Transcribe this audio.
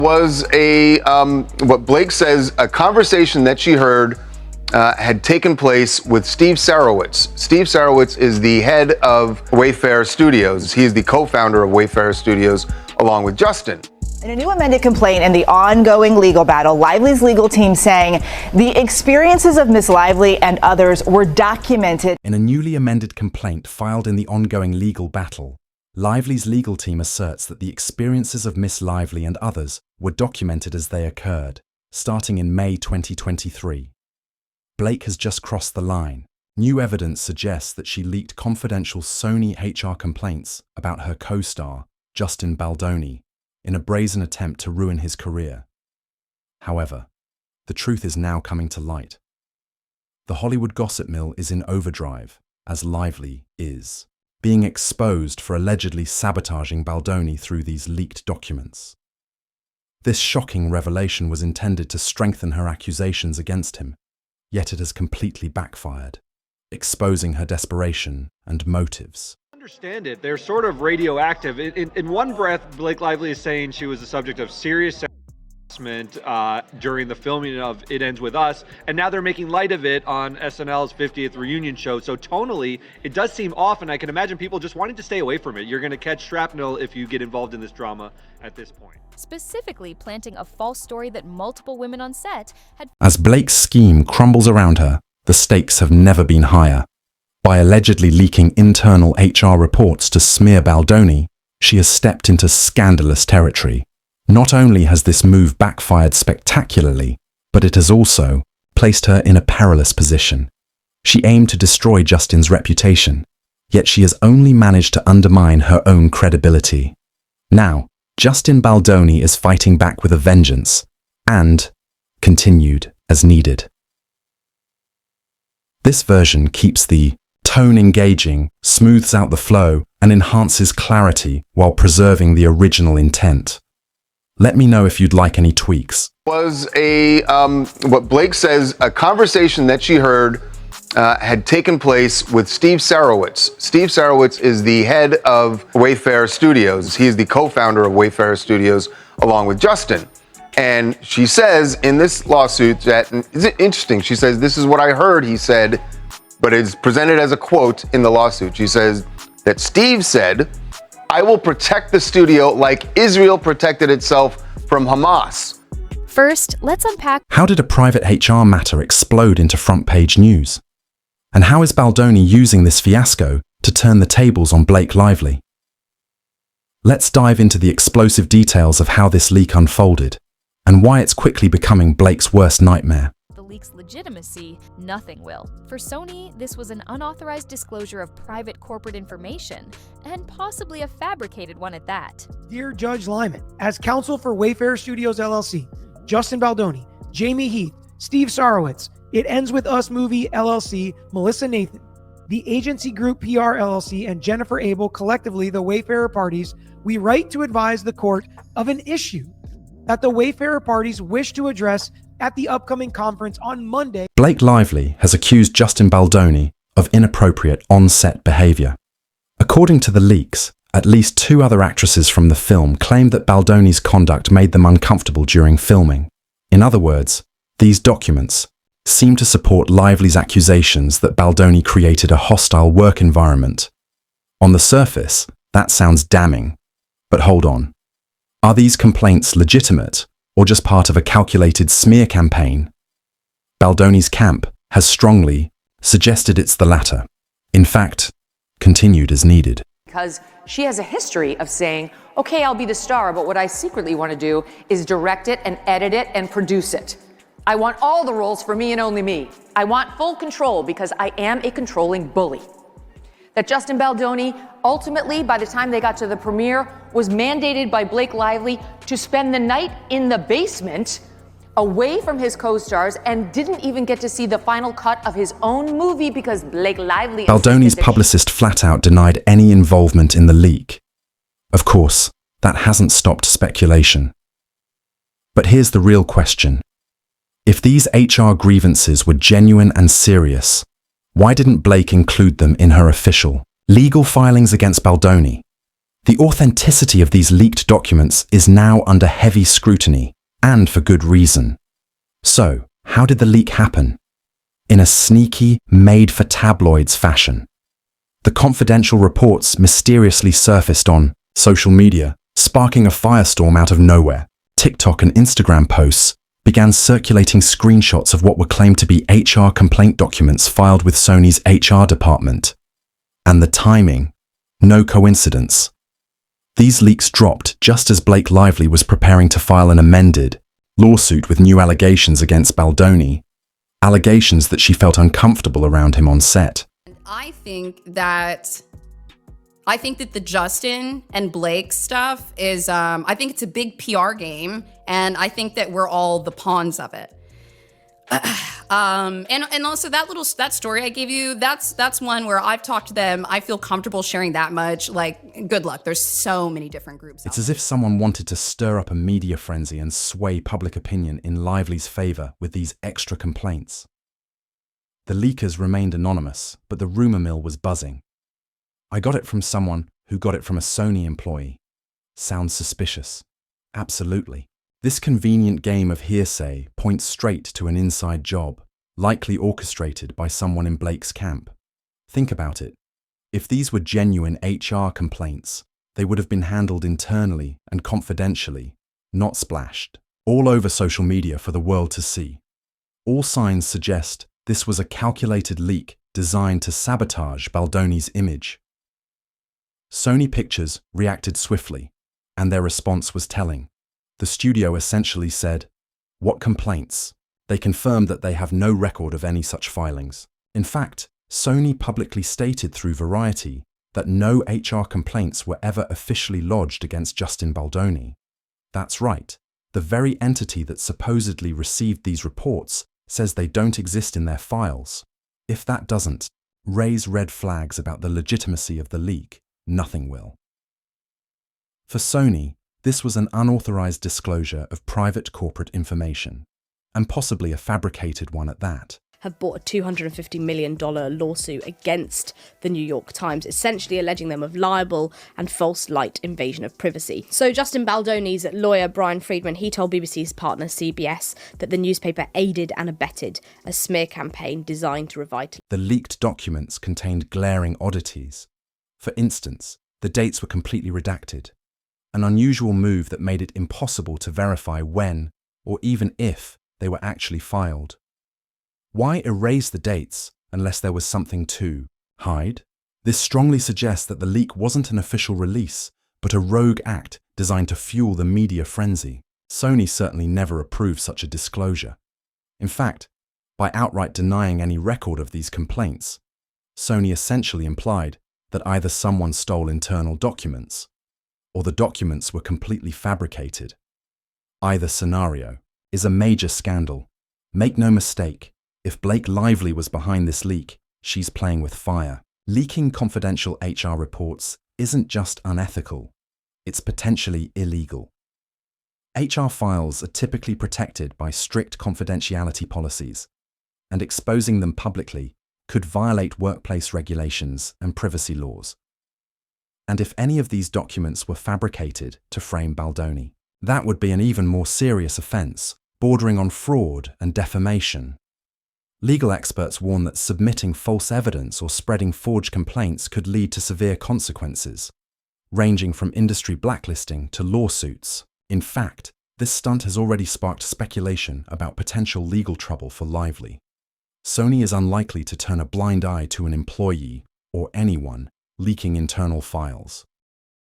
Was what Blake says, a conversation that she heard had taken place with Steve Sarowitz. Steve Sarowitz is the head of Wayfair Studios. He is the co-founder of Wayfair Studios, along with Justin. In a new amended complaint in the ongoing legal battle, Lively's legal team saying the experiences of Miss Lively and others were documented. In a newly amended complaint filed in the ongoing legal battle, Lively's legal team asserts that the experiences of Miss Lively and others were documented as they occurred, starting in May 2023. Blake has just crossed the line. New evidence suggests that she leaked confidential Sony HR complaints about her co-star, Justin Baldoni, in a brazen attempt to ruin his career. However, the truth is now coming to light. The Hollywood gossip mill is in overdrive, as Lively is, being exposed for allegedly sabotaging Baldoni through these leaked documents. This shocking revelation was intended to strengthen her accusations against him, yet it has completely backfired, exposing her desperation and motives. Understand it. They're sort of radioactive. In one breath, Blake Lively is saying she was the subject of serious harassment during the filming of It Ends With Us, and now they're making light of it on SNL's 50th reunion show. So tonally, it does seem off, and I can imagine people just wanting to stay away from it. You're going to catch shrapnel if you get involved in this drama at this point. Specifically planting a false story that multiple women on set had... As Blake's scheme crumbles around her, the stakes have never been higher. By allegedly leaking internal HR reports to smear Baldoni, she has stepped into scandalous territory. Not only has this move backfired spectacularly, but it has also placed her in a perilous position. She aimed to destroy Justin's reputation, yet she has only managed to undermine her own credibility. Now, Justin Baldoni is fighting back with a vengeance, and continued as needed. This version keeps the tone engaging, smooths out the flow, and enhances clarity while preserving the original intent. Let me know if you'd like any tweaks. Was what Blake says, a conversation that she heard had taken place with Steve Sarowitz. Steve Sarowitz is the head of Wayfair Studios. He is the co-founder of Wayfair Studios, along with Justin. And she says in this lawsuit that, is it interesting? She says, this is what I heard, he said, but it's presented as a quote in the lawsuit. She says that Steve said, "I will protect the studio like Israel protected itself from Hamas." First, let's unpack... How did a private HR matter explode into front-page news? And how is Baldoni using this fiasco to turn the tables on Blake Lively? Let's dive into the explosive details of how this leak unfolded, and why it's quickly becoming Blake's worst nightmare. The leak's legitimacy, nothing will. For Sony, this was an unauthorized disclosure of private corporate information, and possibly a fabricated one at that. Dear Judge Lyman, as counsel for Wayfair Studios LLC, Justin Baldoni, Jamie Heath, Steve Sarowitz, It Ends With Us Movie LLC, Melissa Nathan, the Agency Group PR LLC, and Jennifer Abel, collectively the Wayfarer parties, we write to advise the court of an issue that the Wayfarer parties wish to address at the upcoming conference on Monday. Blake Lively has accused Justin Baldoni of inappropriate on-set behavior. According to the leaks, at least 2 other actresses from the film claimed that Baldoni's conduct made them uncomfortable during filming. In other words, these documents seem to support Lively's accusations that Baldoni created a hostile work environment. On the surface, that sounds damning. But hold on. Are these complaints legitimate, or just part of a calculated smear campaign? Baldoni's camp has strongly suggested it's the latter. In fact, continued as needed. Because she has a history of saying, okay, I'll be the star, but what I secretly want to do is direct it and edit it and produce it. I want all the roles for me and only me. I want full control because I am a controlling bully. That Justin Baldoni, ultimately, by the time they got to the premiere, was mandated by Blake Lively to spend the night in the basement away from his co-stars and didn't even get to see the final cut of his own movie because Blake Lively... Baldoni's publicist flat out denied any involvement in the leak. Of course, that hasn't stopped speculation. But here's the real question. If these HR grievances were genuine and serious, why didn't Blake include them in her official legal filings against Baldoni? The authenticity of these leaked documents is now under heavy scrutiny, and for good reason. So, how did the leak happen? In a sneaky, made-for-tabloids fashion. The confidential reports mysteriously surfaced on social media, sparking a firestorm out of nowhere. TikTok and Instagram posts began circulating screenshots of what were claimed to be HR complaint documents filed with Sony's HR department. And the timing, no coincidence. These leaks dropped just as Blake Lively was preparing to file an amended lawsuit with new allegations against Baldoni, allegations that she felt uncomfortable around him on set. I think that the Justin and Blake stuff is, I think it's a big PR game, and I think that we're all the pawns of it. And also that story I gave you, that's one where I've talked to them. I feel comfortable sharing that much. Like, good luck. There's so many different groups. It's as if someone wanted to stir up a media frenzy and sway public opinion in Lively's favor with these extra complaints. The leakers remained anonymous, but the rumor mill was buzzing. I got it from someone who got it from a Sony employee. Sounds suspicious. Absolutely. This convenient game of hearsay points straight to an inside job, likely orchestrated by someone in Blake's camp. Think about it. If these were genuine HR complaints, they would have been handled internally and confidentially, not splashed, all over social media for the world to see. All signs suggest this was a calculated leak designed to sabotage Baldoni's image. Sony Pictures reacted swiftly, and their response was telling. The studio essentially said, "What complaints?" They confirmed that they have no record of any such filings. In fact, Sony publicly stated through Variety that no HR complaints were ever officially lodged against Justin Baldoni. That's right, the very entity that supposedly received these reports says they don't exist in their files. If that doesn't raise red flags about the legitimacy of the leak, nothing will. For Sony, this was an unauthorized disclosure of private corporate information, and possibly a fabricated one at that. Have brought a $250 million lawsuit against the New York Times, essentially alleging them of libel and false light invasion of privacy. So Justin Baldoni's lawyer, Brian Friedman, he told BBC's partner CBS that the newspaper aided and abetted a smear campaign designed to revitalize. The leaked documents contained glaring oddities. For instance, the dates were completely redacted, an unusual move that made it impossible to verify when, or even if, they were actually filed. Why erase the dates unless there was something to hide? This strongly suggests that the leak wasn't an official release, but a rogue act designed to fuel the media frenzy. Sony certainly never approved such a disclosure. In fact, by outright denying any record of these complaints, Sony essentially implied that either someone stole internal documents, or the documents were completely fabricated. Either scenario is a major scandal. Make no mistake, if Blake Lively was behind this leak, she's playing with fire. Leaking confidential HR reports isn't just unethical, it's potentially illegal. HR files are typically protected by strict confidentiality policies, and exposing them publicly could violate workplace regulations and privacy laws. And if any of these documents were fabricated to frame Baldoni, that would be an even more serious offence, bordering on fraud and defamation. Legal experts warn that submitting false evidence or spreading forged complaints could lead to severe consequences, ranging from industry blacklisting to lawsuits. In fact, this stunt has already sparked speculation about potential legal trouble for Lively. Sony is unlikely to turn a blind eye to an employee, or anyone, leaking internal files.